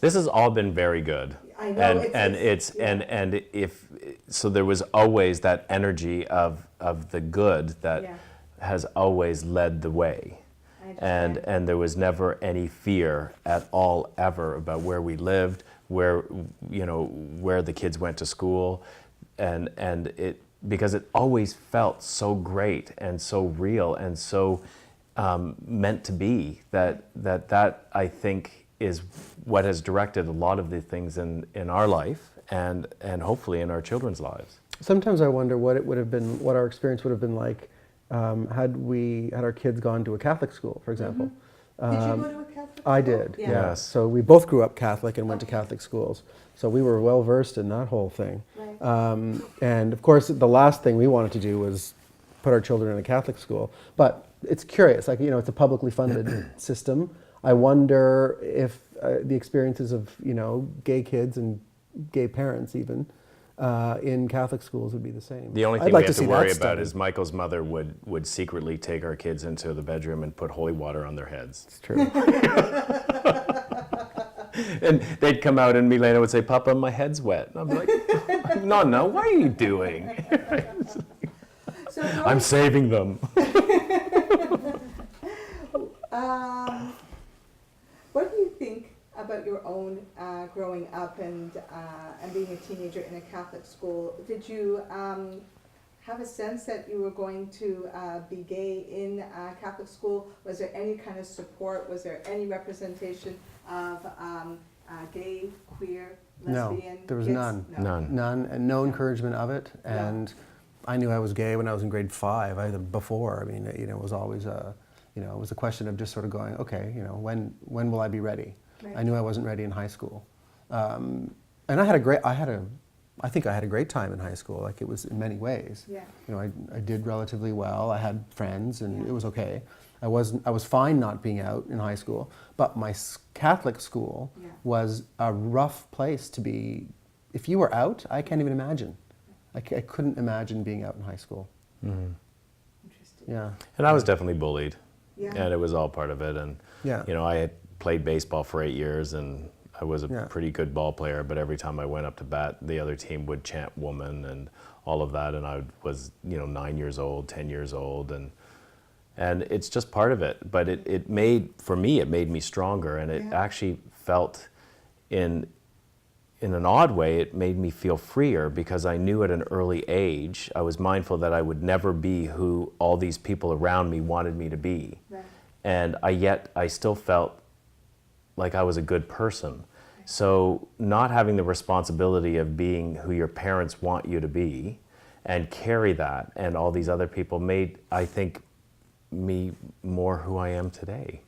This has all been very good. I know, And if so, there was always that energy of the good that has always led the way, and there was never any fear at all ever about where we lived, where where the kids went to school, and it because it always felt so great and so real and so meant to be that I think is what has directed a lot of the things in our life and hopefully in our children's lives. Sometimes I wonder what it would have been, what our experience would have been like had our kids gone to a Catholic school, for example. Did you go to a Catholic school? I did, Yeah. yes. So we both grew up Catholic and went to Catholic schools. So we were well versed in that whole thing. Right. And of course, the last thing we wanted to do was put our children in a Catholic school. But it's curious, like, it's a publicly funded system. I wonder if the experiences of, gay kids and gay parents even in Catholic schools would be the same. The only thing we have to worry about is Michael's mother would secretly take our kids into the bedroom and put holy water on their heads. It's true. And they'd come out and Milena would say, "Papa, my head's wet." And I'm like, no, what are you doing? So I'm saving them. What do you think about your own growing up and being a teenager in a Catholic school? Did you have a sense that you were going to be gay in Catholic school? Was there any kind of support? Was there any representation of gay, queer, lesbian No, there was kids? none. None. None, and no encouragement of it. And I knew I was gay when I was in grade 5. Before, I mean, it was always it was a question of just sort of going, okay, when will I be ready? Right. I knew I wasn't ready in high school, and I think I had a great time in high school. Like, it was in many ways. Yeah. I did relatively well. I had friends, and it was okay. I was fine not being out in high school, but my Catholic school was a rough place to be. If you were out, I can't even imagine. I couldn't imagine being out in high school. Mm-hmm. Interesting. Yeah. And I was definitely bullied. Yeah. And it was all part of it. And I had played baseball for 8 years, and I was a pretty good ball player, but every time I went up to bat, the other team would chant "woman" and all of that, and I was 9 years old, 10 years old, and it's just part of it. But it made me stronger, and it actually felt in an odd way, it made me feel freer, because I knew at an early age, I was mindful that I would never be who all these people around me wanted me to be. Right. And yet I still felt like I was a good person. So not having the responsibility of being who your parents want you to be and carry that and all these other people made, I think, me more who I am today.